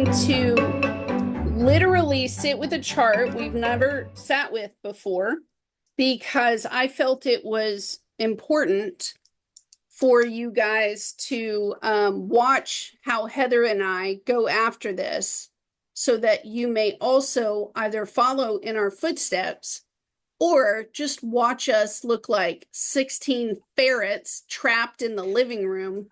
to literally sit with a chart we've never sat with before because I felt it was important for you guys to watch how Heather and I go after this so that you may also either follow in our footsteps or just watch us look like 16 ferrets trapped in the living room.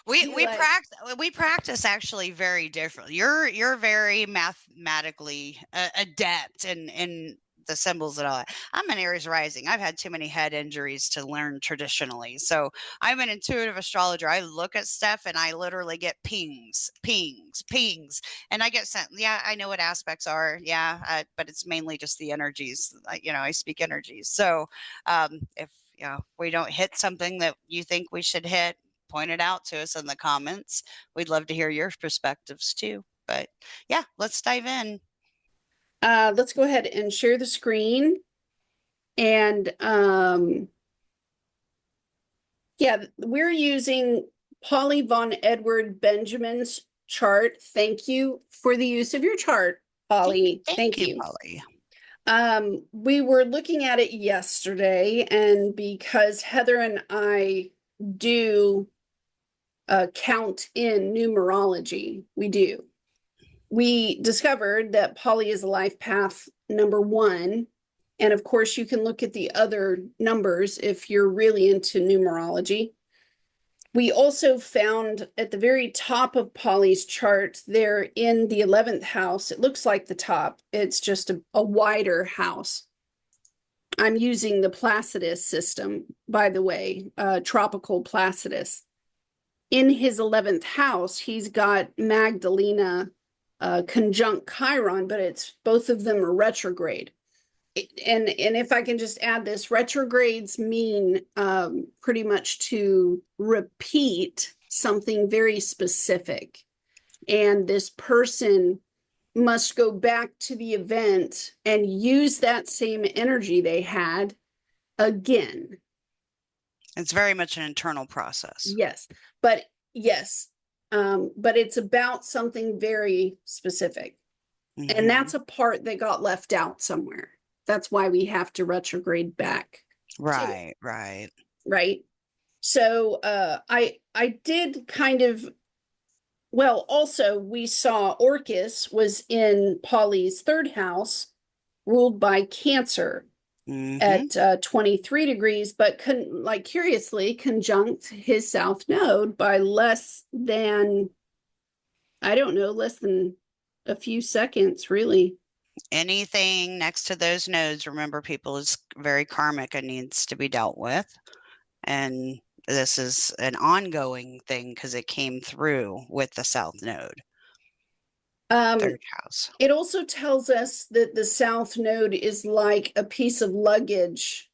We practice actually very differently. You're very mathematically adept in the symbols and all that. I'm an Aries rising. I've had too many head injuries to learn traditionally. So I'm an intuitive astrologer. I look at stuff and I literally get pings, pings, pings, and I get sent. Yeah, I know what aspects are. Yeah, but it's mainly just the energies. I speak energies. So if we don't hit something that you think we should hit, point it out to us in the comments. We'd love to hear your perspectives too. But yeah, let's dive in. Let's go ahead and share the screen. And yeah, we're using Polly von Edward Benjamin's chart. Thank you for the use of your chart, Polly. Thank you. Polly. We were looking at it yesterday, and because Heather and I do count in numerology, we discovered that Polly is life path number 1. And of course, you can look at the other numbers if you're really into numerology. We also found at the very top of Polly's chart there in the 11th house, it looks like the top, it's just a wider house. I'm using the Placidus system, by the way, tropical Placidus. In his 11th house, he's got Magdalena conjunct Chiron, but it's both of them are retrograde. And if I can just add this, retrogrades mean pretty much to repeat something very specific. And this person must go back to the event and use that same energy they had again. It's very much an internal process. Yes, but it's about something very specific. Mm-hmm. And that's a part that got left out somewhere. That's why we have to retrograde back. Right. So I did kind of, well, also we saw Orcus was in Polly's 3rd house, ruled by Cancer. Mm-hmm. At 23 degrees, but curiously conjunct his south node by less than a few seconds, really. Anything next to those nodes, remember, people, is very karmic and needs to be dealt with. And this is an ongoing thing because it came through with the south node. 3rd house. It also tells us that the south node is like a piece of luggage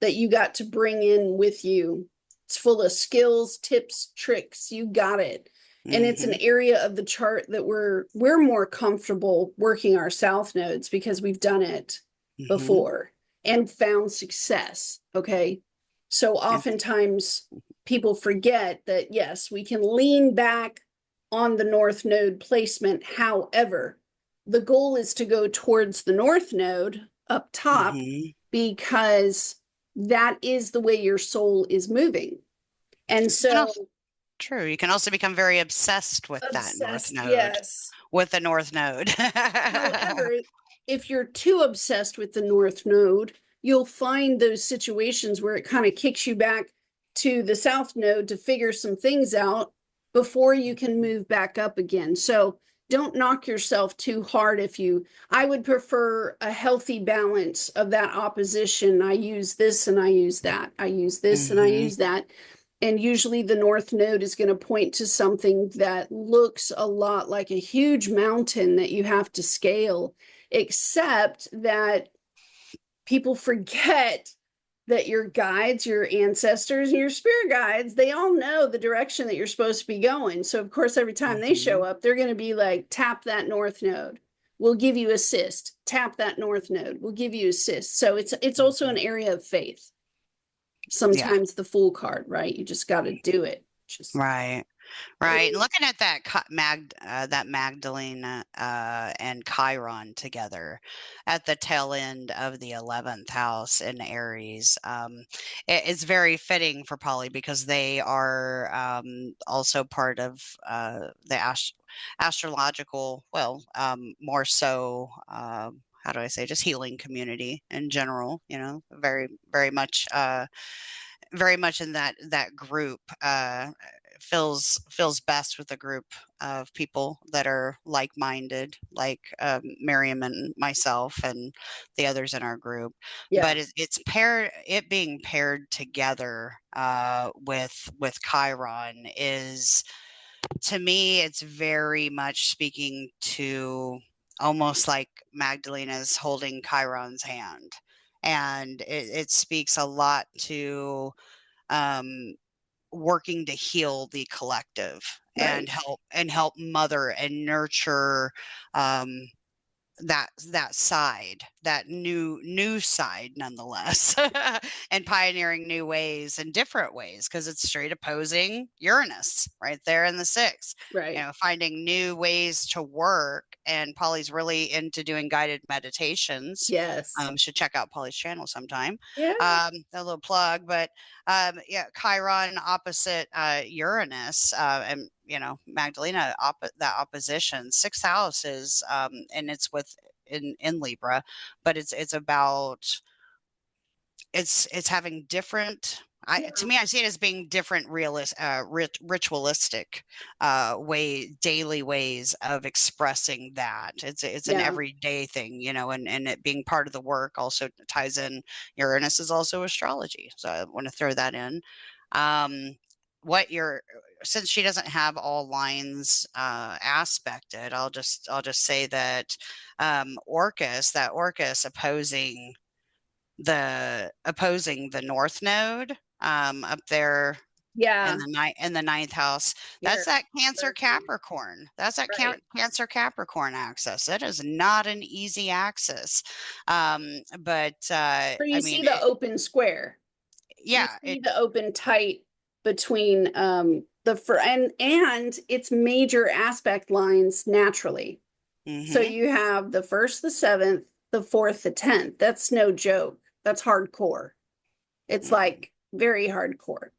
that you got to bring in with you. It's full of skills, tips, tricks. You got it. And mm-hmm. It's an area of the chart that we're more comfortable working our south nodes because we've done it mm-hmm. before and found success. Okay. So oftentimes people forget that, yes, we can lean back on the north node placement. However, the goal is to go towards the north node up top mm-hmm. because that is the way your soul is moving. And so true. You can also become very obsessed with that north node. Yes. With the north node. However, if you're too obsessed with the north node, you'll find those situations where it kind of kicks you back to the south node to figure some things out before you can move back up again. So don't knock yourself too hard. I would prefer a healthy balance of that opposition. I use this and I use that. I use this mm-hmm. and I use that. And usually the north node is going to point to something that looks a lot like a huge mountain that you have to scale, except that people forget that your guides, your ancestors, and your spirit guides, they all know the direction that you're supposed to be going. So, of course, every time mm-hmm. they show up, they're going to be like, tap that north node. We'll give you assist. Tap that north node. We'll give you assist. So it's also an area of faith. Sometimes the Fool card, right? You just got to do it. Right. Right. And looking at that that Magdalene and Chiron together at the tail end of the 11th house in Aries, it's very fitting for Polly because they are also part of the astrological, well, more so. How do I say, just healing community in general, very much in that group, feels best with a group of people that are like-minded, like Miriam and myself and the others in our group. Yeah. But it being paired together with Chiron is, to me, it's very much speaking to almost like Magdalena's holding Chiron's hand. And it speaks a lot to um, working to heal the collective Right. and help mother and nurture um, that side, that new side nonetheless, and pioneering new ways and different ways because it's straight opposing Uranus right there in the sixth. Right. Finding new ways to work, and Polly's really into doing guided meditations. Yes. Should check out Polly's channel sometime. Yeah. A little plug, but yeah, Chiron opposite Uranus, and Magdalena, that opposition. Sixth house is, and it's in Libra, but it's about, it's having different. Yeah. To me, I see it as being different, ritualistic daily ways of expressing that. It's an Yeah. everyday thing, and it being part of the work also ties in. Uranus is also astrology, so I want to throw that in. Um, what you're Since she doesn't have all lines aspected, I'll just say that Orcus opposing the North Node, up there Yeah. in the ninth house. That's Here. that Cancer Mercury. Capricorn. That's that Right. Cancer Capricorn axis. It is not an easy axis, but So I you mean, see the open square. You yeah, see the open tight between the fir and its major aspect lines naturally. So hmm you have the first, the seventh, the fourth, the 10th. That's no joke. That's hardcore. It's like very hardcore.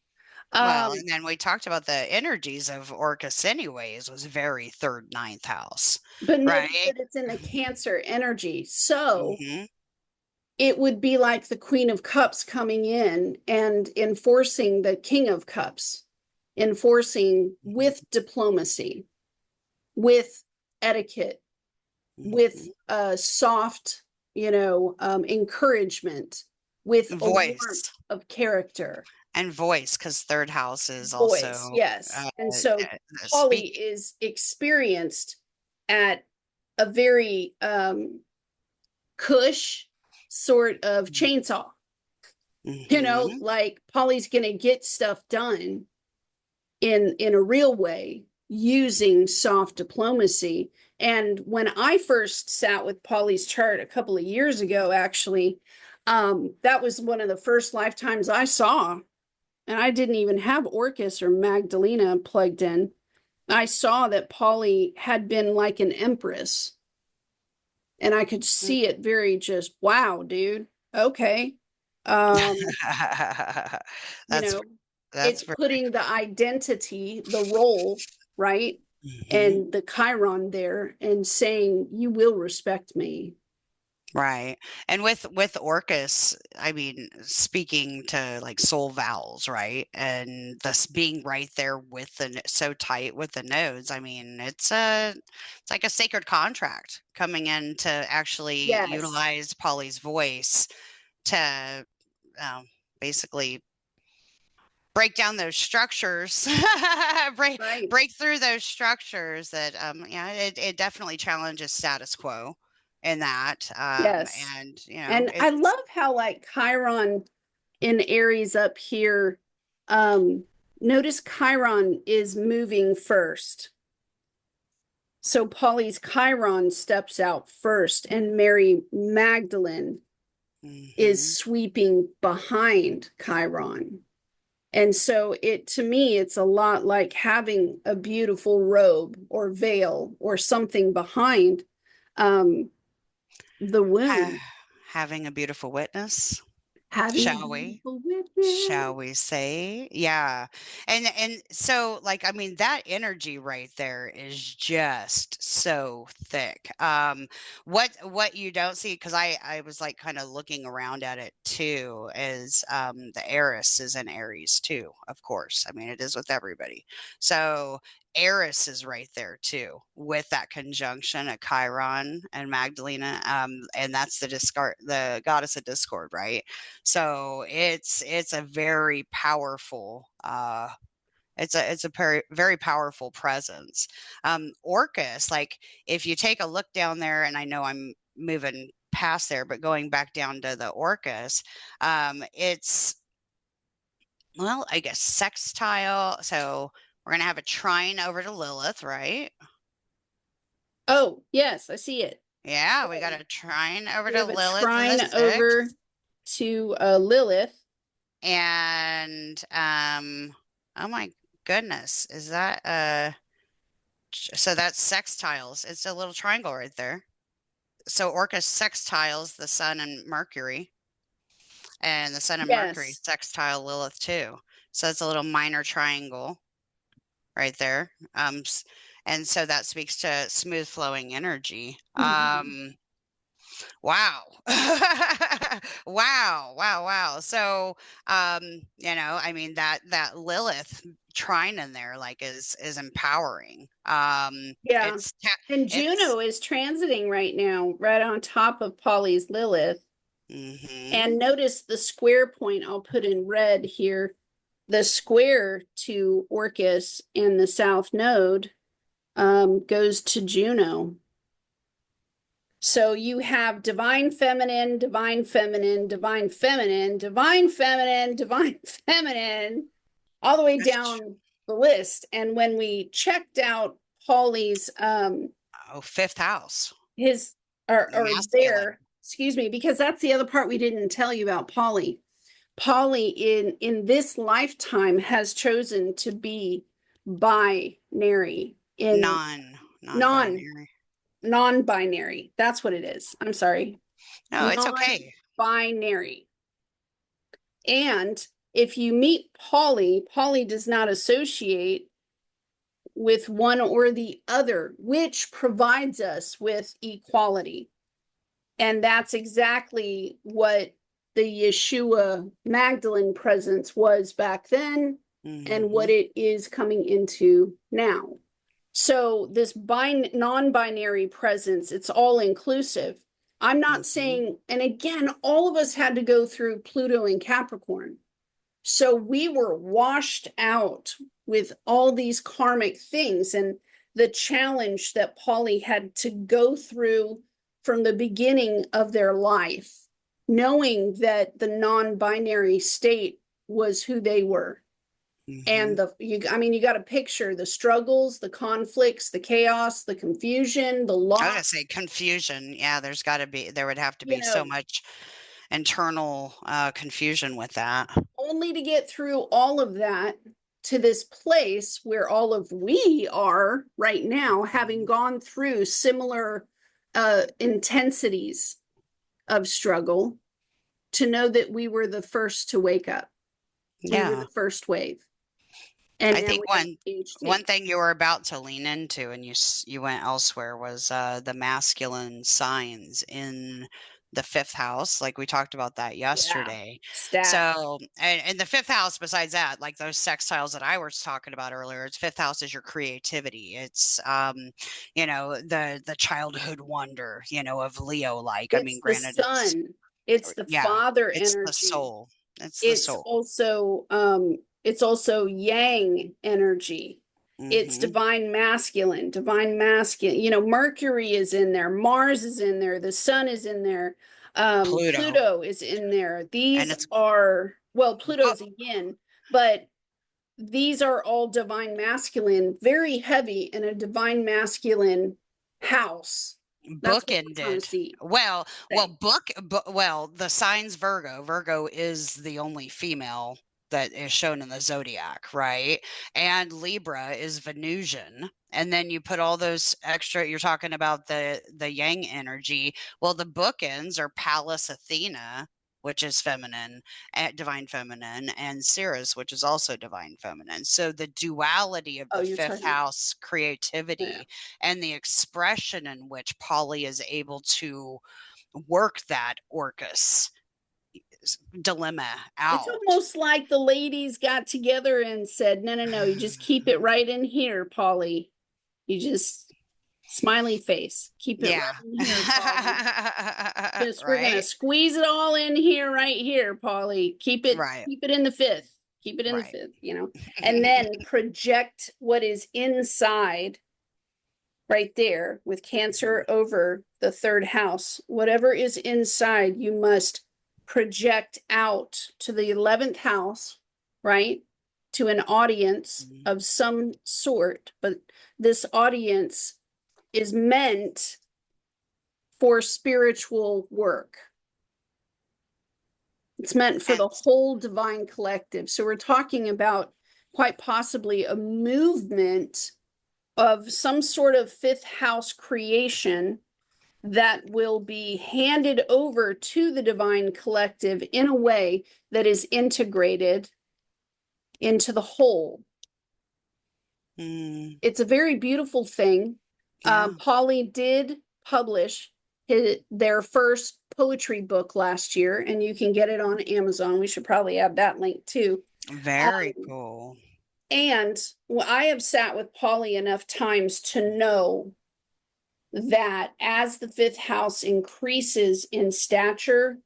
Well, Um, and then we talked about the energies of Orcus anyways, was very third, ninth house, but notice right? that it's in the Cancer energy. So hmm it would be like the Queen of Cups coming in and enforcing the King of Cups, enforcing with diplomacy, with etiquette, with soft, encouragement, with a warmth Voice. of character. And voice, because third house is Voice, also yes. And so Polly speak. is experienced at a very cush sort of chainsaw. hmm Like Polly's gonna get stuff done in a real way using soft diplomacy. And when I first sat with Polly's chart a couple of years ago, actually, that was one of the first lifetimes I saw, and I didn't even have Orcus or Magdalena plugged in. I saw that Polly had been like an empress, and I could see it very just, wow, dude. Okay. Um, you that's know, that's it's very putting the identity, the role, right? mhm. And the Chiron there and saying, you will respect me. Right. And with Orcus, I mean, speaking to like soul vowels, right? And this being right there with so tight with the nodes. I mean, it's like a sacred contract coming in to actually Yes. utilize Polly's voice to um, basically break down those structures, break Right. break through those structures that yeah, it definitely challenges status quo in that, Yes. and And I it's love how like Chiron in Aries up here, um, notice Chiron is moving first. So Polly's Chiron steps out first, and Mary Magdalene is mhm, sweeping behind Chiron. And so to me, it's a lot like having a beautiful robe or veil or something behind um, the Ha- womb. Having a beautiful witness, Having a shall we? beautiful Shall witness. we say? Yeah. And so like I mean that energy right there is just so thick. What you don't see, because I was like kind of looking around at it too, is the Eris is in Aries too, of course. I mean it is with everybody. So Eris is right there too, with that conjunction of Chiron and Magdalene, and that's the goddess of discord, right? So it's a very powerful it's a very powerful presence. Orcus, like if you take a look down there, and I know I'm moving past there, but going back down to the Orcus, it's well, I guess sextile. So we're gonna have a trine over to Lilith, right? Oh, yes, I see it. Yeah, we got a trine over We to have a Lilith in the trine over sixth. to Lilith. And oh my goodness, is that so that's sextiles. It's a little triangle right there. So Orcus sextiles the sun and Mercury, and the sun and Mercury Yes. sextile Lilith too. So it's a little minor triangle right there. And so that speaks to smooth flowing energy. Mhm. Wow. Wow, wow, wow. So, I mean that Lilith trine in there like is empowering. Yeah. It's And it's Juno is transiting right now, right on top of Polly's Lilith. mhm. And notice the square point I'll put in red here. The square to Orcus in the south node goes to Juno. So you have divine feminine, divine feminine, divine feminine, divine feminine, divine feminine, all the way That's down the list. And when we checked out Polly's oh, fifth house. his or Masculine. their, excuse me, because that's the other part we didn't tell you about Polly. Polly in this lifetime has chosen to be binary in non Non-binary. non-binary. That's what it is. I'm sorry. No, it's okay. Non-binary. And if you meet Polly, Polly does not associate with one or the other, which provides us with equality. And that's exactly what the Yeshua Magdalene presence was back then and what Mhm. it is coming into now. So this non-binary presence, it's all inclusive. I'm not Mhm. saying, and again, all of us had to go through Pluto and Capricorn. So we were washed out with all these karmic things and the challenge that Polly had to go through from the beginning of their life, knowing that the non-binary state was who they were. And Mhm. I mean, you got to picture the struggles, the conflicts, the chaos, the confusion, the I was gonna loss, say confusion. Yeah, there would have to you be so know, much internal confusion with that. only to get through all of that to this place where all of we are right now, having Mhm. gone through similar intensities of struggle, to know that we were the first to wake up. We were Yeah. the first wave. And I now think we have one age two. one thing you were about to lean into and you went elsewhere was the masculine signs in the fifth house. Like we talked about that Yeah. yesterday. Stat. So and the fifth house, besides that, like those sextiles that I was talking about earlier, it's fifth house is your creativity. It's the childhood wonder, of Leo. Like I It's mean, the granted, it's sun. It's the yeah, father it's the energy. soul. It's the soul. It's also yang energy. It's Hmm. divine masculine. You know, Mercury is in there, Mars is in there, the sun is in there, Pluto, Pluto is in there. and These it's are, well, book Pluto's again, but these are all divine masculine, very heavy in a divine masculine house. That's what we're trying to bookended. see. Well, Say. well, the signs Virgo. Virgo is the only female that is shown in the zodiac, right? And Libra is Venusian. And then you put all those extra, you're talking about the yang energy. Well, the bookends are Pallas Athena, which is feminine, at divine feminine, and Ceres, which is also divine feminine. So the duality of Oh, the you're fifth talking. house Yeah. creativity and the expression in which Polly is able to work that Orcus dilemma It's out. almost like the ladies got together and said, no, no, no, you just keep it right in here, Polly. You just smiley face. Keep it Yeah. right in here, Polly. Just we're gonna Right? squeeze it all in here, right here, Polly. Right. Keep it in the fifth. Keep it in the Right. fifth, and then project what is inside right there with Cancer over the third house. Whatever is inside, you must project out to the 11th house, right? To an audience of some sort, but this audience is meant for spiritual work. It's meant for the whole divine collective. So we're talking about quite possibly a movement of some sort of fifth house creation that will be handed over to the divine collective in a way that is integrated into the whole. Mm, It's a very beautiful thing. yeah. Polly did publish their first poetry book last year, and you can get it on Amazon. We should probably add that link too. Very cool. And I have sat with Polly enough times to know that as the fifth house increases in stature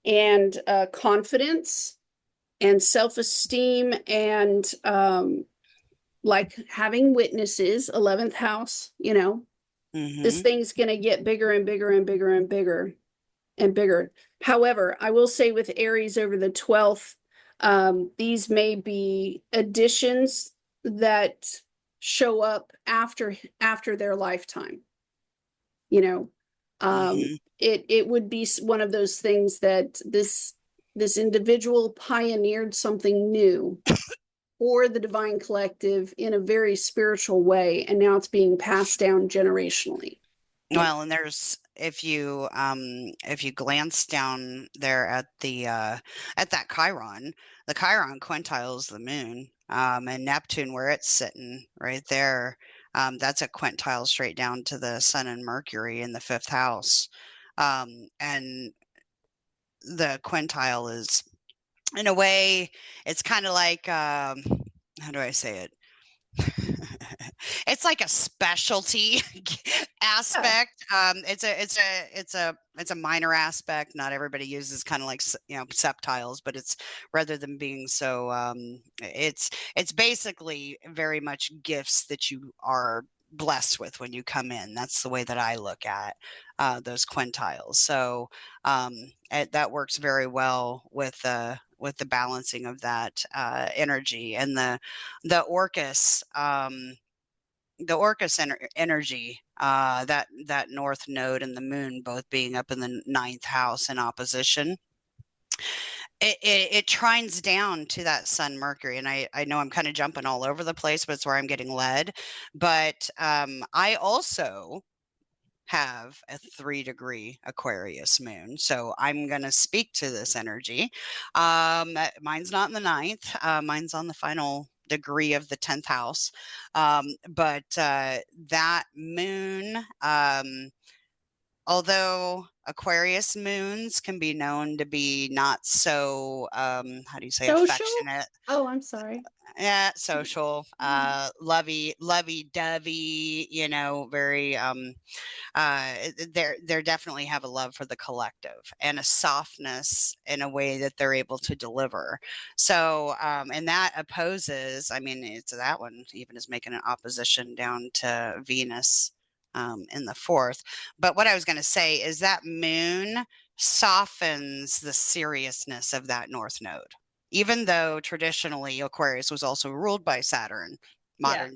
and confidence and self-esteem and like having witnesses, 11th house, this Mm-hmm. thing's going to get bigger and bigger and bigger and bigger and bigger. However, I will say with Aries over the 12th, these may be additions that show up after their lifetime. you know Mm-hmm. it would be one of those things that this individual pioneered something new for the divine collective in a very spiritual way, and now it's being passed down generationally. Well, and there's if you glance down there at that Chiron, the Chiron quintile is the moon, and Neptune where it's sitting right there, that's a quintile straight down to the Sun and Mercury in the fifth house, and the quintile is in a way it's kind of like how do I say it? It's like a specialty Yeah. aspect. It's a minor aspect. Not everybody uses kind of like septiles, but it's rather than being so. It's basically very much gifts that you are blessed with when you come in. That's the way that I look at those quintiles. So that works very well with the balancing of that energy and the Orcus. The Orcus energy, that north node and the moon both being up in the ninth house in opposition, it trines down to that Sun Mercury. And I know I'm kind of jumping all over the place, but it's where I'm getting led. But I also have a 3-degree Aquarius moon. So I'm going to speak to this energy. Mine's not in the ninth, mine's on the final degree of the 10th house. But that moon, although Aquarius moons can be known to be not so, how do you say, Social. affectionate, Oh, I'm sorry. yeah, social, lovey dovey, very they're definitely have a love for the collective and a softness in a way that they're able to deliver. So and that opposes, I mean, it's that one even is making an opposition down to Venus in the fourth. But what I was going to say is that moon softens the seriousness of that north node, even though traditionally Aquarius was also ruled by Saturn. Yeah.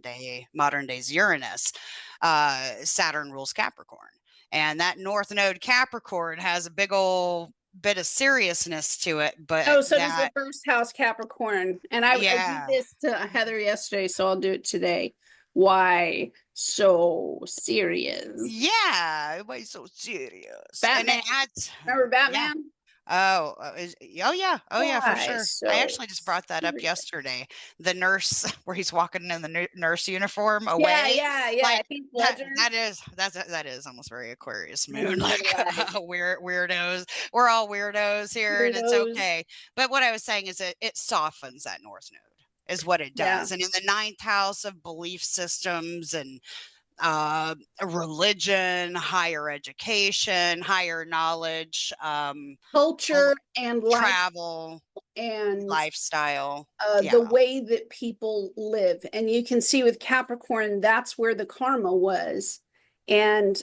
Modern day's Uranus, Saturn rules Capricorn, and that North Node Capricorn has a big old bit of seriousness to it, but Oh, so does the that, first house Capricorn. And I did yeah. this to Heather yesterday, so I'll do it today. Why so serious? Yeah, why so serious? And it Batman. adds, Remember yeah. Batman? Oh yeah, for Why sure. I so actually just brought that up serious? yesterday. The nurse where he's walking in the nurse uniform Yeah, away, yeah, yeah. like Heath that. Ledger. That is almost very Aquarius I moon. know, Like right? weirdos. We're all weirdos here, and it's Weirdos. okay. But what I was saying is it softens that North Node. Is what it Yeah. does. And in the ninth house of belief systems and uh, religion, higher education, higher knowledge, Culture and life travel, and lifestyle. the Yeah. way that people live. And you can see with Capricorn, that's where the karma was. And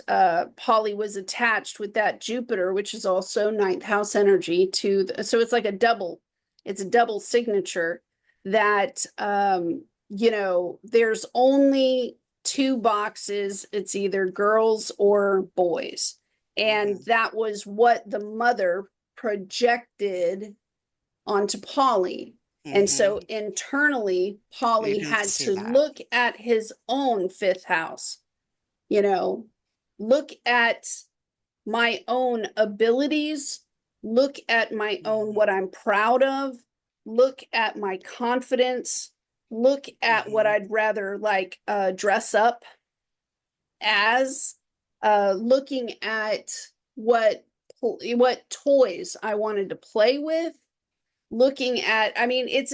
Polly was attached with that Jupiter, which is also ninth house energy to so it's like it's a double signature that there's only two boxes. It's either girls or boys. And Hmm. that was what the mother projected onto Polly. And Hmm. so internally, You Polly can had see to that. look at his own fifth house, you know, look at my own abilities, look at my own Hmm. what I'm proud of, look at my confidence, look at what Hmm. I'd rather like dress up as, looking at what what toys I wanted to play with, looking at, I mean, it's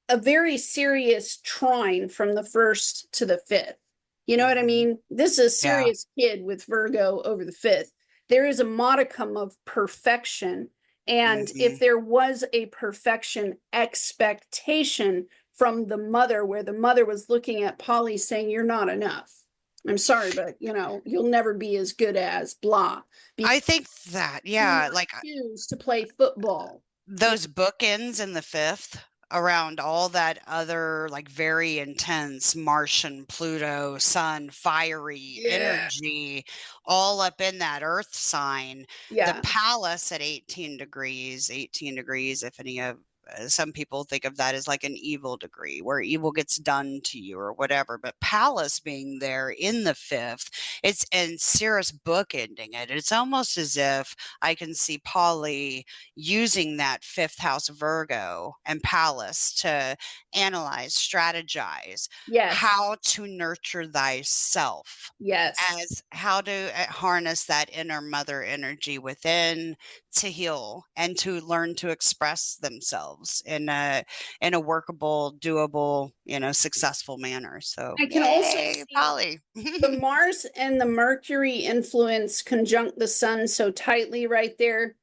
a very serious trine from the first to the fifth. You know what I Hmm. mean? This is a Yeah. serious kid with Virgo over the fifth. There is a modicum of perfection. And Hmm. if there was a perfection expectation from the mother, where the mother was looking at Polly saying, "You're not enough. I'm sorry, but you'll never be as good as blah I because think that, you do yeah, not like choose to play football." You those bookends in the fifth around all that other like very intense Martian, Pluto, Sun, fiery Yeah. energy, all up in that Earth sign. The Yeah. palace at 18 degrees, if any of some people think of that as like an evil degree where evil gets done to you or whatever, but Palace being there in the fifth, it's and Cirrus bookending it. It's almost as if I can see Polly using that fifth house Virgo and Palace to analyze, strategize Yes. how to nurture thyself, Yes. as how to harness that inner mother energy within to heal and to learn to express themselves in a workable, doable, successful manner. So I can also yay, see Polly. the Mars and the Mercury influence conjunct the sun so tightly right there.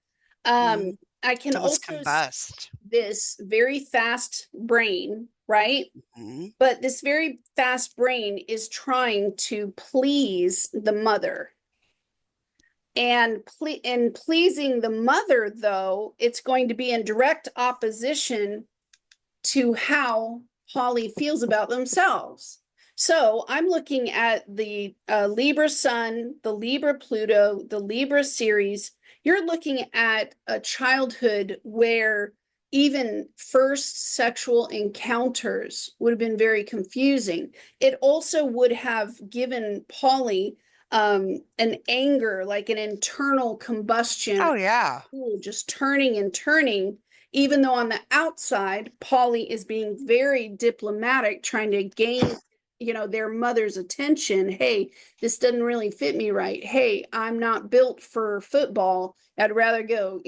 Um, Mhm. I can To almost also see combust. this very fast brain, right? Mhm. But this very fast brain is trying to please the mother. And in pleasing the mother, though, it's going to be in direct opposition to how Holly feels about themselves. So I'm looking at the Libra Sun, the Libra Pluto, the Libra series. You're looking at a childhood where even first sexual encounters would have been very confusing. It also would have given Polly an anger, like an internal combustion, Oh yeah. just turning and turning, even though on the outside, Polly is being very diplomatic, trying to gain, their mother's attention. Hey, this doesn't really fit me right. Hey, I'm not built for football. I'd rather go,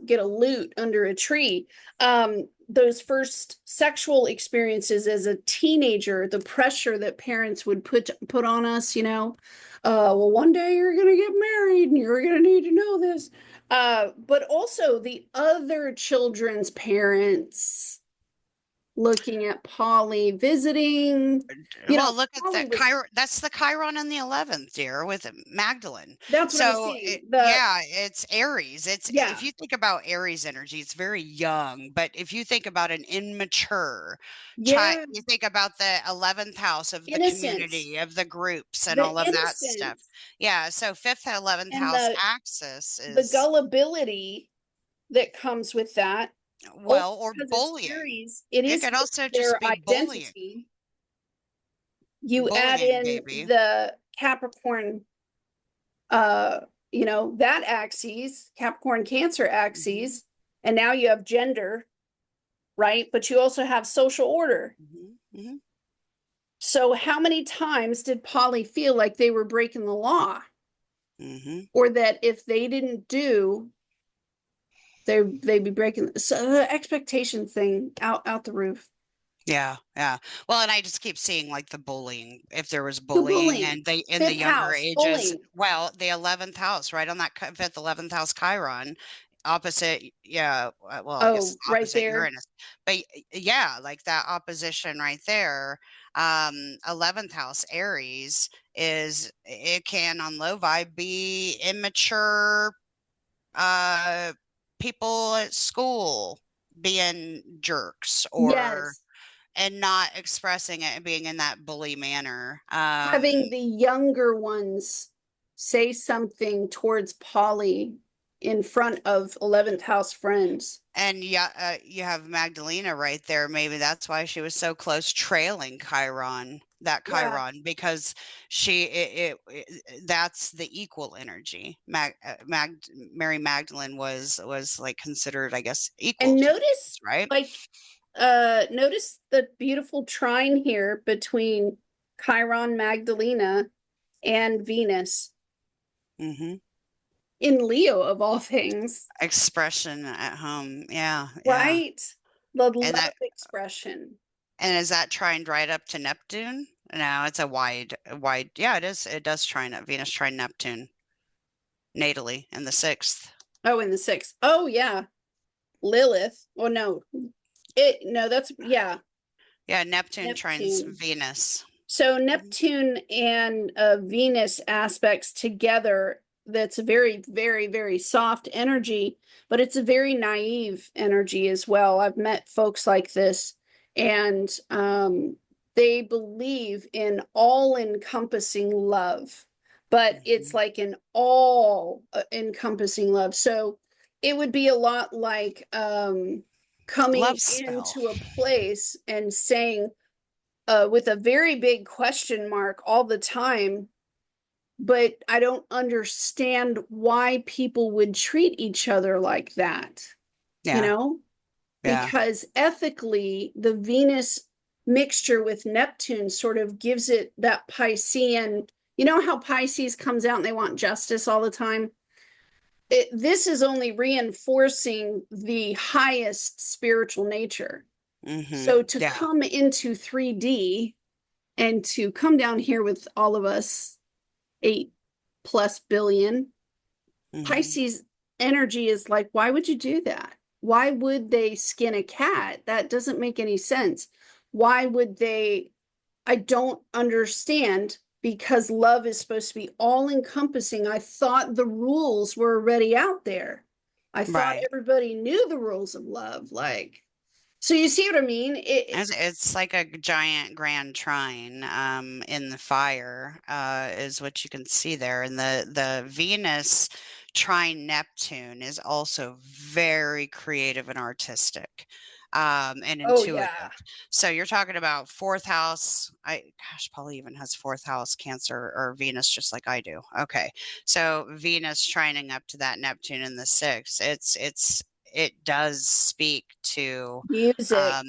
get a lute under a tree. Those first sexual experiences as a teenager, the pressure that parents would put on us, well, one day you're gonna get married and you're gonna need to know this. But also the other children's parents looking at Polly visiting. Well, look at Polly that was, Chiron. That's the Chiron in the 11th, dear, with Magdalene. that's what I'm So, saying. yeah, it's Aries. It's Yeah, if you think about Aries energy, it's very young. But if you think about an immature child, yeah, you think about the 11th house of the innocence, community, of the groups, and the all of that stuff. innocence Yeah. So, fifth and 11th and house the axis the is gullibility that comes with that. Also, Well, or because it's bullying. Aries, it It is could also their just be bullying. identity. You add Bullying, in baby. the Capricorn, that axes, Capricorn Cancer axes, and now you have gender, right? But you also have social order. So how many times did Polly feel like they were breaking the law? Or that if they didn't do, they'd be breaking the expectation thing out the roof. Yeah, yeah. Well, and I just keep seeing like the bullying, if there was The bullying bullying, and they in the fifth younger house, ages. bullying. Well, the 11th house, right on that fifth 11th house Chiron, opposite, yeah, well, I guess Oh, it's right opposite there. Uranus. But yeah, like that opposition right there. 11th house Aries is it can on low vibe be immature people at school being jerks or Yes. and not expressing it and being in that bully manner. Having the younger ones say something towards Polly in front of 11th house friends. And yeah, you have Magdalena right there. Maybe that's why she was so close, trailing Chiron, that Yeah. Chiron, because that's the equal energy. Mary Magdalene was like considered, I guess, equal And to, notice, right? like, notice the beautiful trine here between Chiron, Magdalena, and Venus Mm-hmm. in Leo of all things, Expression at home, yeah, yeah, right? The and love that expression. and is that trined right up to Neptune? No, it's a wide. Yeah, it is. It does trine up Venus trine Neptune natally in the sixth. Oh, in the sixth. Oh, yeah. Lilith. Oh, no. No, that's, yeah, Yeah, Neptune trines Neptune. Venus. So Neptune and Venus aspects together, that's a very, very, very soft energy, but it's a very naive energy as well. I've met folks like this, and they believe in all-encompassing love, but it's like an all-encompassing love. So it would be a lot like coming Love spell. into a place and saying, with a very big question mark all the time, but I don't understand why people would treat each other like that, you Yeah, know? yeah, Because ethically, the Venus mixture with Neptune sort of gives it that Piscean, you know how Pisces comes out and they want justice all the time? This is only reinforcing the highest spiritual nature. So to yeah, come into 3D and to come down here with all of us 8+ billion, Pisces energy is like, why would you do that? Why would they skin a cat? That doesn't make any sense. Why would they? I don't understand, because love is supposed to be all encompassing. I thought the rules were already out there. I thought right. everybody knew the rules of love. Like, so you see what I mean? It's like a giant grand trine in the fire is what you can see there. And the Venus trine Neptune is also very creative and artistic and Oh, yeah. intuitive. So you're talking about fourth house. Gosh, Paul even has fourth house Cancer or Venus just like I do. Okay. So Venus trining up to that Neptune in the sixth. It does speak to Music, um,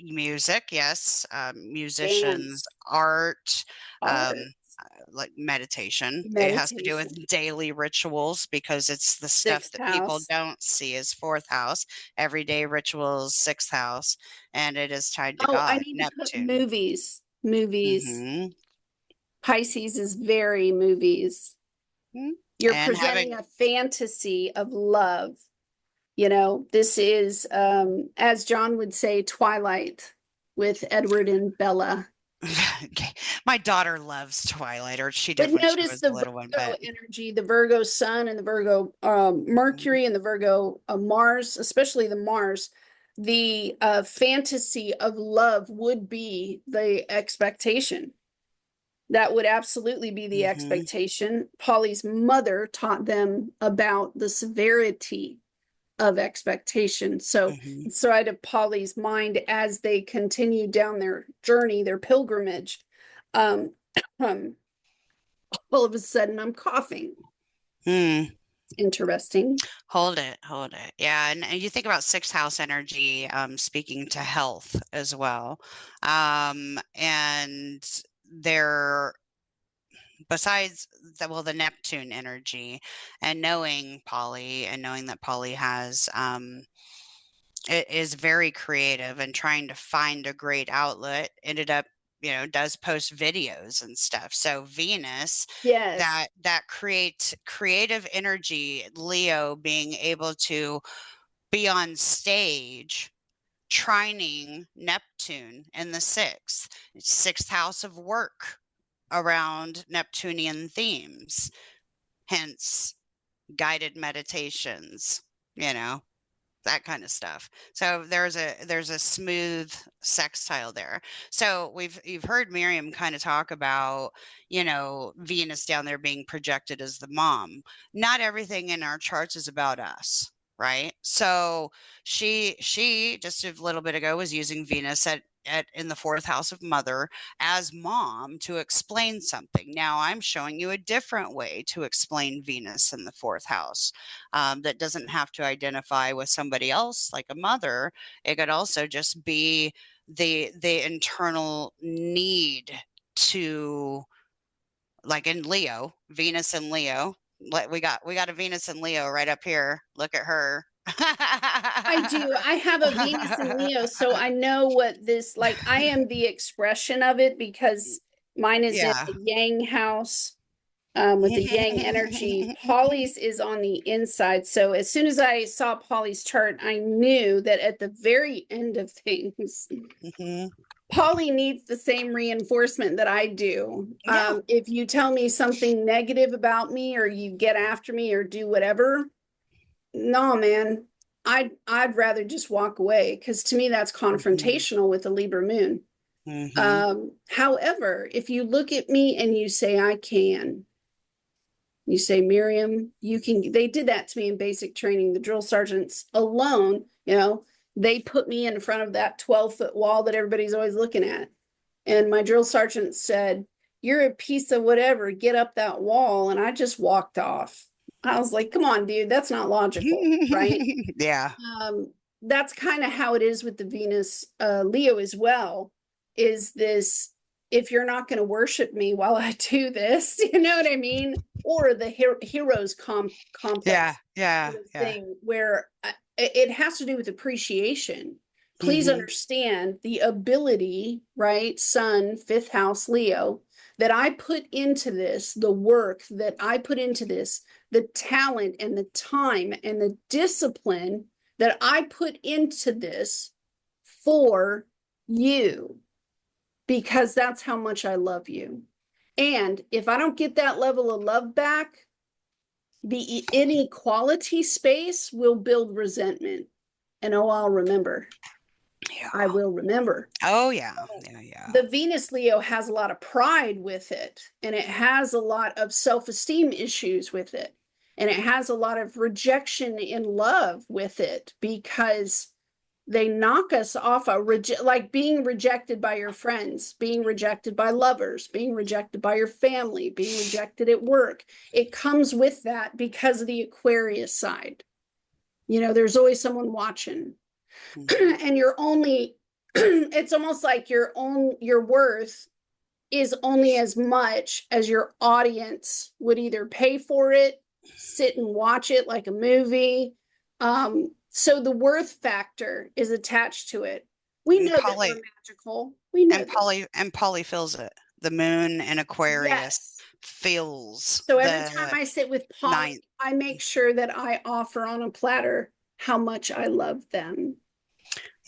music, yes, musicians, dance, art, um, art, like meditation. It has to do with meditation, daily rituals because it's the stuff sixth that people house. don't see as fourth house, everyday rituals, sixth house, and it is tied to Oh, I God, need to put Neptune. movies. Movies. Hmm. Pisces is very movies. You're And presenting having a fantasy of love. This is, as John would say, Twilight with Edward and Bella. okay, my daughter loves Twilight, or she But did when she notice was the a little one, Virgo but energy, the Virgo sun and the Virgo Mercury and the Virgo Mars, especially the Mars. The fantasy of love would be the expectation. That would absolutely be the mm-hmm, expectation. Polly's mother taught them about the severity of expectation. So inside of Polly's mind, as they continue down their journey, their pilgrimage, um, all of a sudden I'm coughing. Hmm. It's interesting. Hold it, hold it. Yeah, and you think about sixth house energy, speaking to health as well. And there, besides the Neptune energy, and knowing Polly, and knowing that Polly has, it is very creative and trying to find a great outlet, ended up, does post videos and stuff. So Venus, Yes. that creates creative energy, Leo being able to be on stage trining Neptune in the sixth house of work around Neptunian themes, hence guided meditations, that kind of stuff. So there's a smooth sextile there. So you've heard Miriam kind of talk about, Venus down there being projected as the mom. Not everything in our charts is about us, right? So she just a little bit ago was using Venus at in the fourth house of mother as mom to explain something. Now I'm showing you a different way to explain Venus in the fourth house, that doesn't have to identify with somebody else like a mother. It could also just be the internal need to, like in Leo, Venus and Leo. We got a Venus and Leo right up here. Look at her. I do. I have a Venus in Leo, so I know what this like. I am the expression of it because mine is in Yeah. the Yang house, with the Yang energy. Polly's is on the inside. So as soon as I saw Polly's chart, I knew that at the very end of things, Polly needs the same reinforcement that I do. Yeah. If you tell me something negative about me or you get after me or do whatever, no, man, I'd rather just walk away because to me that's confrontational with the Libra moon. However, if you look at me and you say I can, you say, Miriam, you can. They did that to me in basic training. The drill sergeants alone, they put me in front of that 12-foot wall that everybody's always looking at. And my drill sergeant said, "You're a piece of whatever, get up that wall." And I just walked off. I was like, come on, dude, that's not logical, right? Yeah. That's kind of how it is with the Venus Leo as well. Is this, if you're not going to worship me while I do this, you know what I mean? Or the heroes complex Yeah. thing where it has to do with appreciation. Please understand the ability, right? Sun, fifth house, Leo, that I put into this, the work that I put into this, the talent and the time and the discipline that I put into this for you, because that's how much I love you. And if I don't get that level of love back, the inequality space will build resentment. And oh, I'll remember. Yeah. I will remember. Oh, yeah. The Venus Leo has a lot of pride with it, and it has a lot of self-esteem issues with it, and it has a lot of rejection in love with it because they knock us off like being rejected by your friends, being rejected by lovers, being rejected by your family, being rejected at work. It comes with that because of the Aquarius side. There's always someone watching. And you're only it's almost like your worth is only as much as your audience would either pay for it, sit and watch it like a movie. So the worth factor is attached to it. We know that we're magical. We know Polly feels it. The moon in Aquarius feels. So every time I sit with Polly, I make sure that I offer on a platter how much I love them.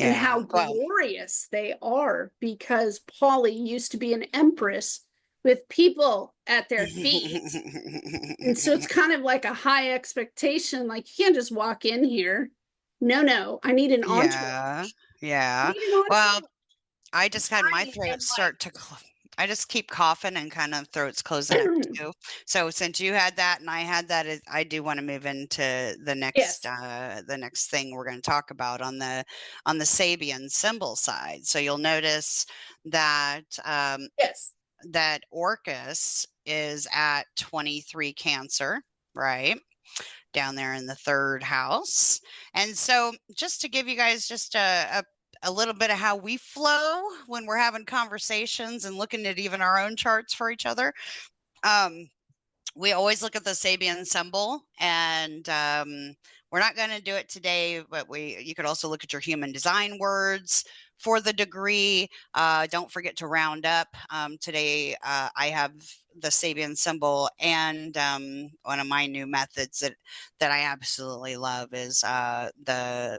And how glorious they are, because Polly used to be an empress with people at their feet. And so it's kind of like a high expectation. Like, you can't just walk in here. No, I need an entourage. Yeah. Well, I just had my throat start to I just keep coughing and kind of throat's closing up too. So since you had that and I had that, I do want to move into Yes. the next thing we're going to talk about on the Sabian symbol side. So you'll notice that Yes. that Orcus is at 23 Cancer, right? Down there in the third house. And so just to give you guys just a little bit of how we flow when we're having conversations and looking at even our own charts for each other. We always look at the Sabian symbol, and we're not going to do it today, but you could also look at your human design words for the degree. Don't forget to round up. Today, I have the Sabian symbol, and one of my new methods that I absolutely love is the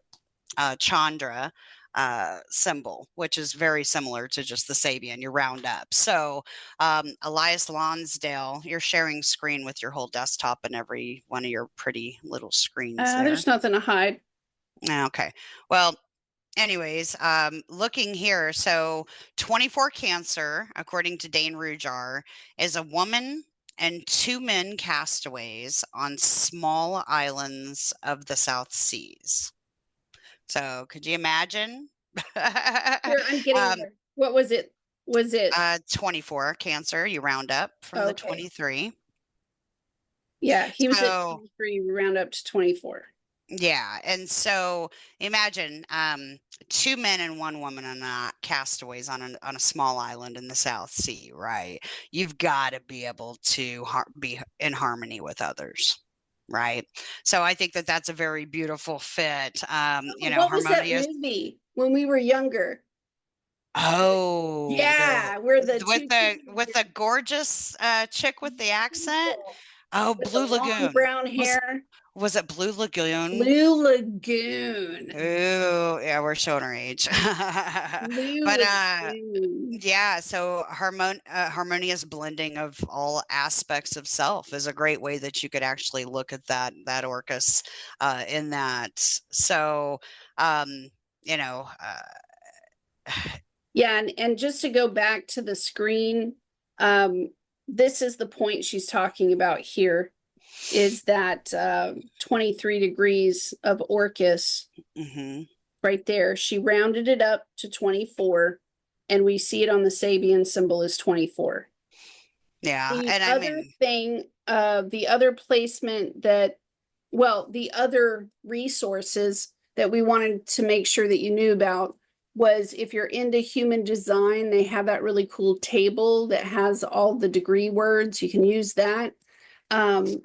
Chandra symbol, which is very similar to just the Sabian. You round up. So, Elias Lonsdale, you're sharing screen with your whole desktop and every one of your pretty little screens there. There's nothing to hide. Okay. Well, anyways, looking here, so 24 Cancer, according to Dane Rujar, is a woman and two men castaways on small islands of the South Seas. So could you imagine? Here, I'm getting there. What was it? Was it 24 Cancer? You round up from the 23. Yeah, he was at So 23. We round up to 24. yeah, and so imagine two men and one woman on castaways on a small island in the South Sea, right? You've got to be able to be in harmony with others, right? So I think that that's a very beautiful fit. You know, What was that harmonious. movie when we were younger? Oh, Yeah, where the two with the gorgeous chick with the accent. Oh, with Blue the long Lagoon. brown hair. Was it Blue Lagoon? Blue Lagoon. Ooh, yeah, we're showing our age. Blue But Lagoon. yeah, so harmonious blending of all aspects of self is a great way that you could actually look at that Orcus in that. So you know, Yeah, and just to go back to the screen, this is the point she's talking about here, is that 23 degrees of Orcus right there. She rounded it up to 24, and we see it on the Sabian symbol as 24. Yeah, The and I other mean, thing, the other placement that, well, the other resources that we wanted to make sure that you knew about was, if you're into human design, they have that really cool table that has all the degree words. You can use that. I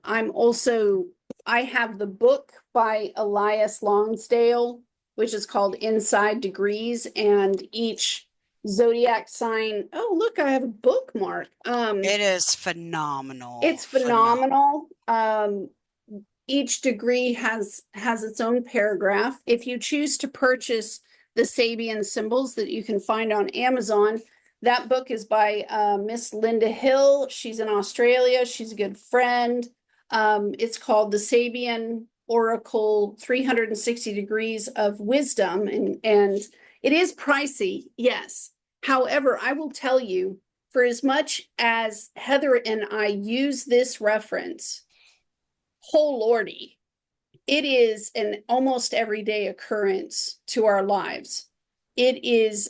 have the book by Elias Lonsdale, which is called Inside Degrees, and each zodiac sign. Oh, look, I have a bookmark. it is phenomenal. It's phenomenal. Each degree has its own paragraph. If you choose to purchase the Sabian symbols that you can find on Amazon, that book is by Miss Linda Hill. She's in Australia. She's a good friend. It's called The Sabian Oracle 360 Degrees of Wisdom, and it is pricey, yes. However, I will tell you, for as much as Heather and I use this reference, oh lordy, it is an almost everyday occurrence to our lives. It is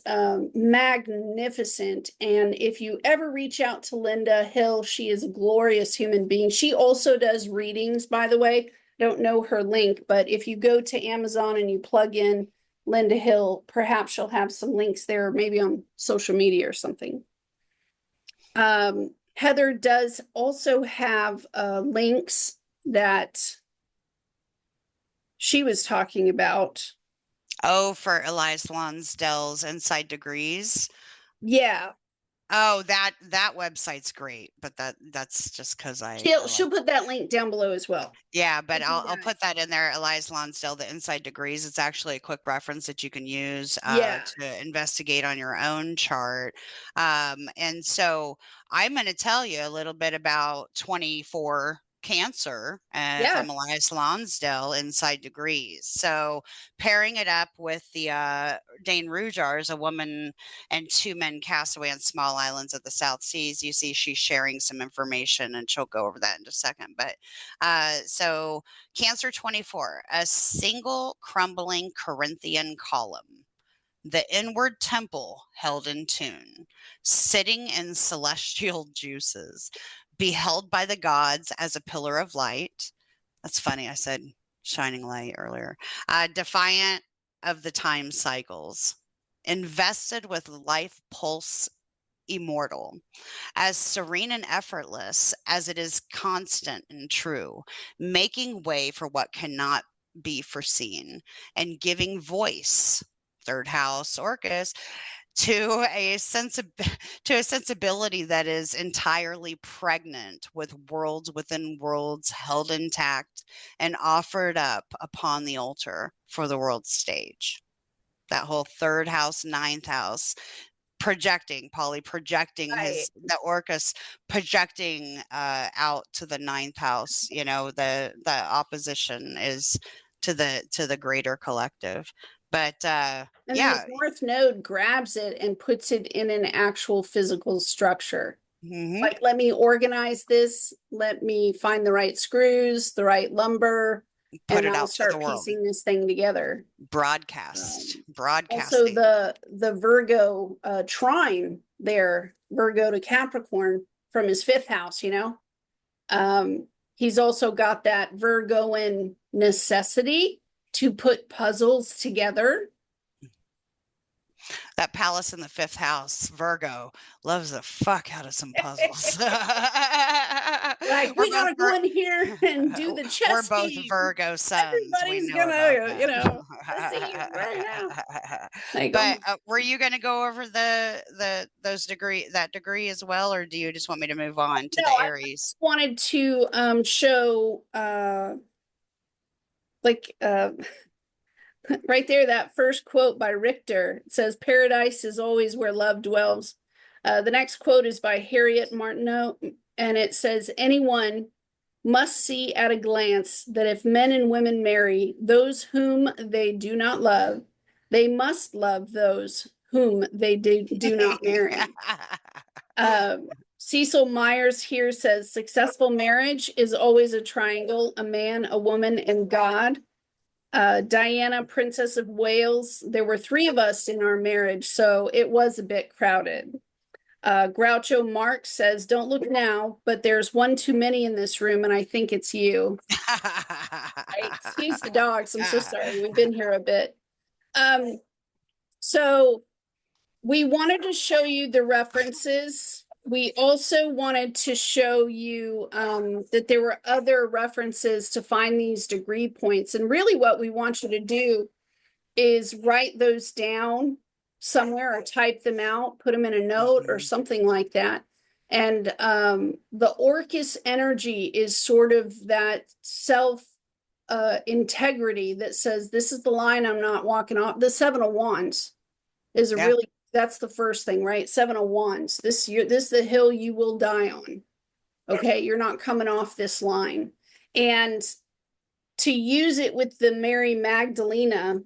magnificent. And if you ever reach out to Linda Hill, she is a glorious human being. She also does readings, by the way. Don't know her link, but if you go to Amazon and you plug in Linda Hill, perhaps she'll have some links there, maybe on social media or something. Heather does also have links that she was talking about. Oh, for Elias Lonsdale's Inside Degrees. Yeah. Oh, that website's great, but that's just because she'll put that link down below as well. Yeah, but I'll put that in there. Elias Lonsdale, the Inside Degrees. It's actually a quick reference that you can use to investigate on your own chart. And so I'm going to tell you a little bit about 24 Cancer Yeah. from Elias Lonsdale inside degrees. So pairing it up with the Dane Rujars, a woman and two men cast away on small islands of the South Seas. You see, she's sharing some information, and she'll go over that in a second. But so Cancer 24, a single crumbling Corinthian column, the inward temple held in tune, sitting in celestial juices, beheld by the gods as a pillar of light. That's funny. I said shining light earlier. Defiant of the time cycles, invested with life pulse immortal, as serene and effortless as it is constant and true, making way for what cannot be foreseen and giving voice, third house Orcus, to to a sensibility that is entirely pregnant with worlds within worlds held intact and offered up upon the altar for the world stage. That whole third house, ninth house, projecting, Polly projecting Right. the Orcus projecting out to the ninth house. The opposition is to the greater collective. But And yeah. this North Node grabs it and puts it in an actual physical structure. Mm-hmm. Like, let me organize this. Let me find the right screws, the right lumber, Put and it I'll out to the start world. piecing this thing together. Broadcasting. Also, the Virgo trine there, Virgo to Capricorn from his fifth house, he's also got that Virgoan necessity to put puzzles together. That Palace in the fifth house, Virgo, loves the fuck out of some puzzles. Like, we gotta go in here and do the chess We're both game. Virgo sons. We Everybody's know about gonna, that. I see you right now. Like, But were you going to go over that degree as well, or do you just want me to move on to no, the I Aries? wanted to show like right there, that first quote by Richter. It says, "Paradise is always where love dwells." The next quote is by Harriet Martineau, and it says, "Anyone must see at a glance that if men and women marry those whom they do not love, they must love those whom they do not marry." Cecil Myers here says, "Successful marriage is always a triangle, a man, a woman, and God." Diana, Princess of Wales, there were three of us in our marriage, so it was a bit crowded. Groucho Marx says, "Don't look now, but there's one too many in this room, and I think it's you." Excuse the dogs. I'm so sorry. We've been here a bit. So we wanted to show you the references. We also wanted to show you that there were other references to find these degree points. And really what we want you to do is write those down somewhere or type them out, put them in a note or something like that. And the Orcus energy is sort of that self integrity that says, this is the line I'm not walking off. The Seven of Wands is a really, that's the first thing, right? Seven of Wands. This is the hill you will die on. Okay, you're not coming off this line. And to use it with the Mary Magdalena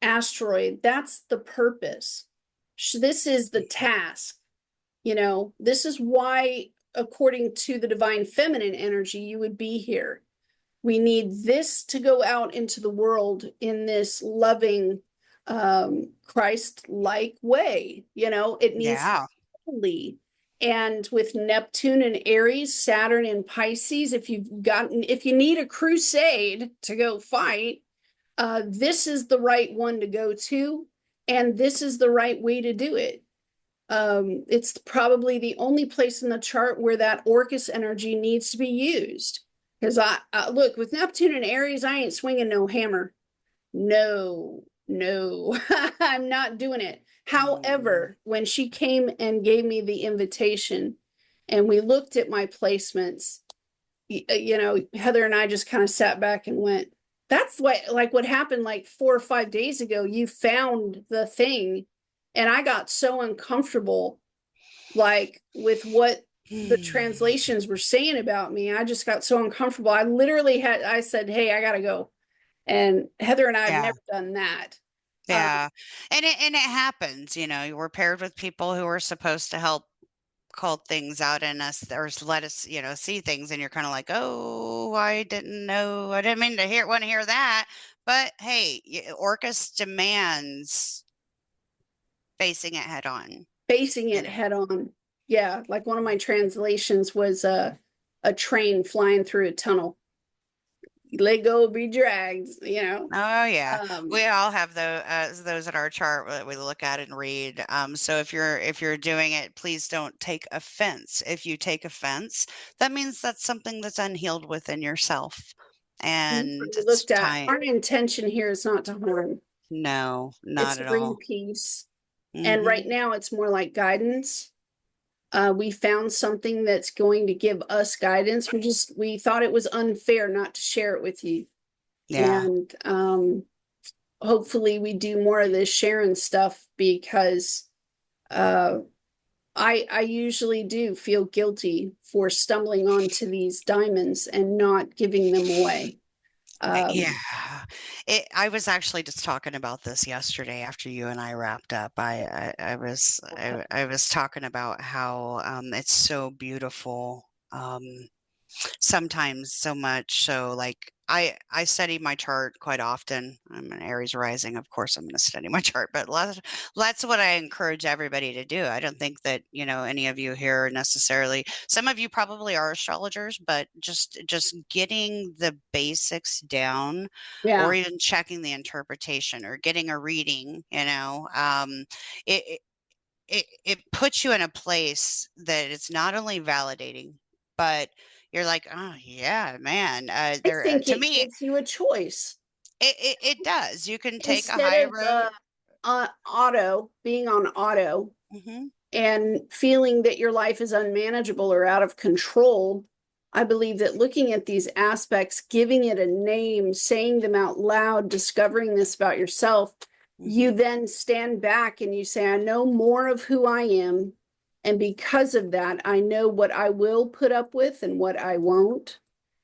asteroid, that's the purpose. This is the task. This is why, according to the divine feminine energy, you would be here. We need this to go out into the world in this loving, Christ-like way. It needs to be holy. And with Neptune and Aries, Saturn and Pisces, if you need a crusade to go fight, this is the right one to go to, and this is the right way to do it. It's probably the only place in the chart where that Orcus energy needs to be used. Because I look, with Neptune and Aries, I ain't swinging no hammer. No, I'm not doing it. However, when she came and gave me the invitation and we looked at my placements, Heather and I just kind of sat back and went, that's what happened like 4 or 5 days ago. You found the thing, and I got so uncomfortable, like with what the translations were saying about me, I just got so uncomfortable. I said, hey, I gotta go. And Heather and I have Yeah. never done that. Uh, Yeah. And it happens, we're paired with people who are supposed to help call things out in us or let us, see things, and you're kind of like, "Oh, I didn't know. I didn't mean to want to hear that." But hey, Orcus demands facing it head on. Facing You it know. head on. Yeah, like one of my translations was a train flying through a tunnel. Let go, be dragged, you know. Oh yeah, Um, we all have those in our chart that we look at and read. So if you're doing it, please don't take offense. If you take offense, that means that's something that's unhealed within yourself, and we it's looked at time. our intention here is not to harm, No, it's not to at bring all. peace. And right Mhm. now it's more like guidance. We found something that's going to give us guidance. We thought it was unfair not to share it with you. Yeah. And hopefully we do more of this sharing stuff because uh I usually do feel guilty for stumbling onto these diamonds and not giving them away. Yeah. Um, I was actually just talking about this yesterday after you and I wrapped up. I was talking about how it's so beautiful. Sometimes so much so, like, I study my chart quite often. I'm an Aries rising, of course I'm going to study my chart, but that's what I encourage everybody to do. I don't think that, any of you here necessarily, some of you probably are astrologers, but just getting the basics down, or yeah, even checking the interpretation or getting a reading, it it it puts you in a place that it's not only validating, but you're like, "Oh, yeah, man." I There, think to it me, gives you a choice it does. You can take a instead high of road. being on auto Hmm. and feeling that your life is unmanageable or out of control. I believe that looking at these aspects, giving it a name, saying them out loud, discovering this about yourself, you Hmm. then stand back and you say, I know more of who I am. And because of that, I know what I will put up with and what I won't,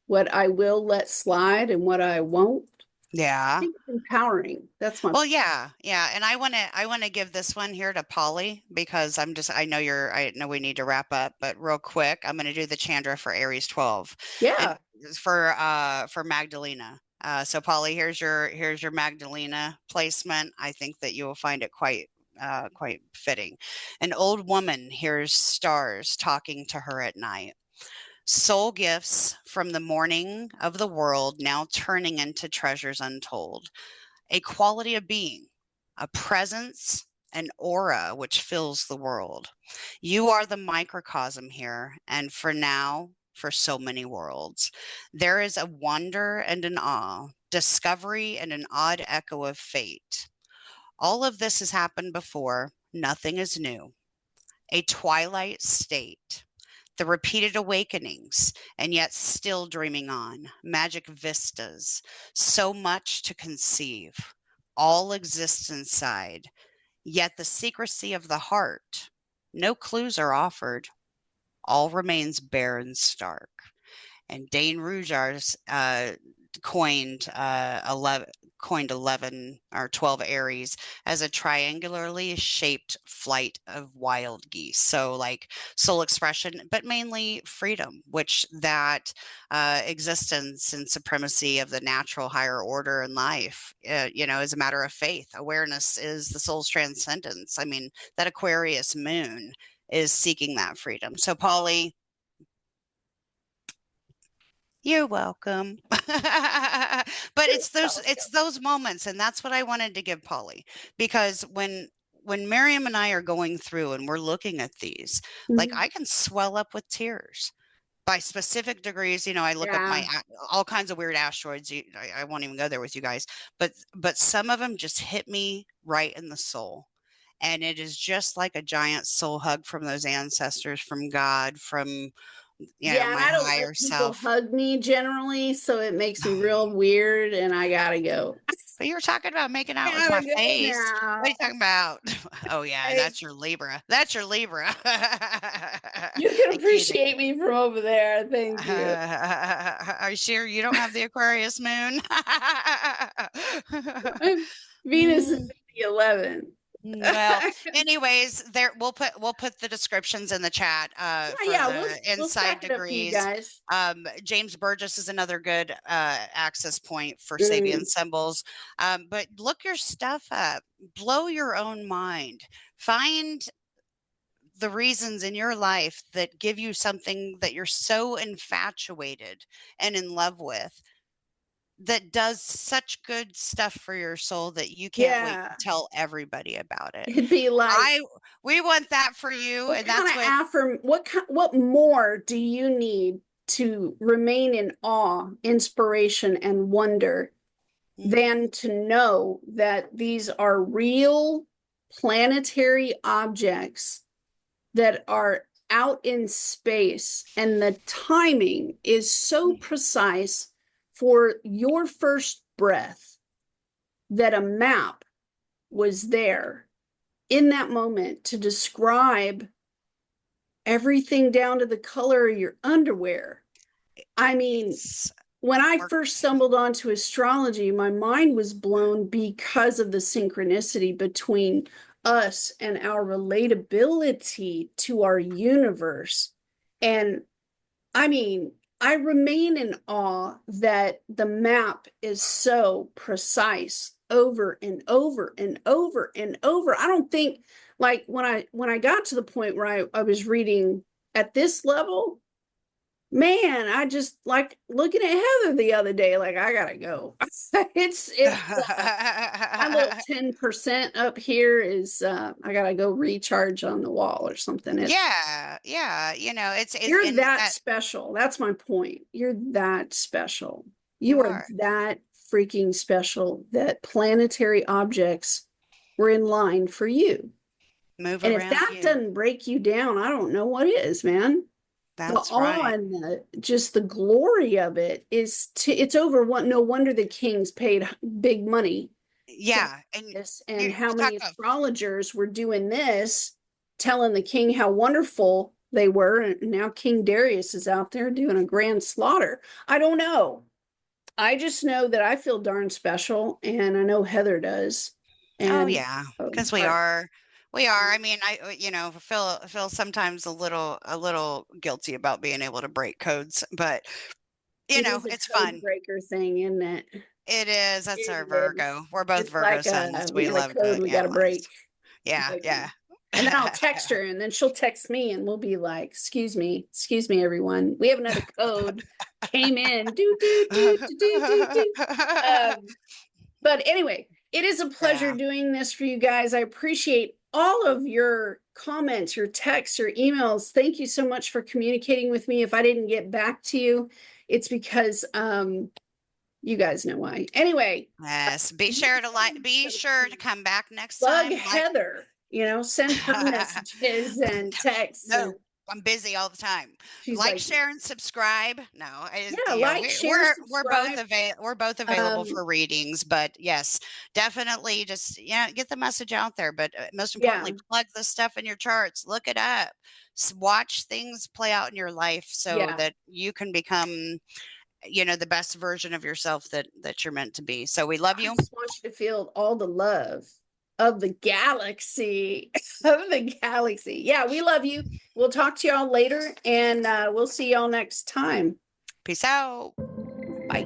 what I will let slide and what I won't. I Yeah. think it's empowering. That's my Well, yeah, yeah, and I wanna give this one here to Polly because I know we need to wrap up, but real quick, I'm gonna do the Chandra for Aries 12, and yeah. for Magdalena. So Polly, here's your Magdalena placement. I think that you will find it quite fitting. An old woman hears stars talking to her at night. Soul gifts from the morning of the world now turning into treasures untold, a quality of being, a presence, an aura which fills the world. You are the microcosm here, and for now, for so many worlds. There is a wonder and an awe, discovery and an odd echo of fate. All of this has happened before, nothing is new. A twilight state, the repeated awakenings, and yet still dreaming on, magic vistas, so much to conceive. All exists inside, yet the secrecy of the heart. No clues are offered, all remains bare and stark. And Dane Rujars coined 11 or 12 Aries as a triangularly shaped flight of wild geese. So like soul expression, but mainly freedom, which that existence and supremacy of the natural higher order in life, is a matter of faith. Awareness is the soul's transcendence. I mean, that Aquarius moon is seeking that freedom. So Polly, you're welcome. But it's those moments, and that's what I wanted to give Polly, because when Miriam and I are going through and we're looking at these, like, Mhm. I can swell up with tears by specific degrees. I look up Yeah. all kinds of weird asteroids. I won't even go there with you guys, but some of them just hit me right in the soul. And it is just like a giant soul hug from those ancestors, from God, from Yeah, and my I don't higher let people self. hug me generally, so it makes me real weird and I gotta go. But you were talking about making out with my Gotta go face. What are now. you talking about? Oh yeah, Hey, that's your Libra. That's your Libra. you can Accusing. appreciate me from over there. Thank you. Are you sure you don't have the Aquarius moon? Venus is Mm. in the 11th. Well, anyways, there we'll put the descriptions in the chat for Yeah, the we'll inside stack it up for you degrees. guys. James Burgess is another good access point for Sabian Mm, symbols. But look your stuff up, blow your own mind, find the reasons in your life that give you something that you're so infatuated and in love with, that does such good stuff for your soul that you can't wait yeah, to tell everybody about it. it'd be like, I We want that for you, what and kind that's of what. what more do you need to remain in awe, inspiration, and wonder Mhm. than to know that these are real planetary objects that are out in space, and the timing is so precise for your first breath that a map was there in that moment to describe everything down to the color of your underwear. I mean, It's when I first worked. stumbled onto astrology, my mind was blown because of the synchronicity between us and our relatability to our universe. And I mean, I remain in awe that the map is so precise over and over and over and over. I don't think, like, when I got to the point where I was reading at this level, man, I just like looking at Heather the other day, like I gotta go. It's my little 10% up here is I gotta go recharge on the wall or something. It's Yeah, yeah, you're and that that special. That's my point. You're that special. you You are are. that freaking special that planetary objects were in line for you. Move And if around that you. doesn't break you down, I don't know what is, man. The That's awe right. and just the glory of it it's over what. No wonder the kings paid big money to have Yeah, and this, you and how talk many about. astrologers were doing this, telling the king how wonderful they were. And now King Darius is out there doing a grand slaughter. I don't know. I just know that I feel darn special, and I know Heather does. Oh And yeah, so because we are. We are. I mean, I feel sometimes a little guilty about being able to break codes, but it is a it's code fun. breaker thing, isn't it? It is. That's our It Virgo. is. We're both It's Virgo like suns. we We got a love code to we got to analyze. break. Yeah, Like, yeah. and then I'll text her, and then she'll text me, and we'll be like, excuse me, everyone. We have another code came in. Do, do, do, do, do, do, do. But anyway, it is a pleasure Yeah. doing this for you guys. I appreciate all of your comments, your texts, your emails. Thank you so much for communicating with me. If I didn't get back to you, it's because you guys know why. Anyway, Yes. Be sure to come back next bug time. Heather, send her messages and texts. And No, I'm busy all the time. she's Like, like, share, and subscribe. No, yeah, like, share, subscribe. we're both available Um, for readings, but yes, definitely just get the message out there. But most yeah, importantly, plug the stuff in your charts. Look it up. Watch things play out in your life so yeah. that you can become the best version of yourself that you're meant to be. So we love I you. just want you to feel all the love of the galaxy, of the galaxy. Yeah, we love you. We'll talk to y'all later, and we'll see y'all next time. Peace out. Bye.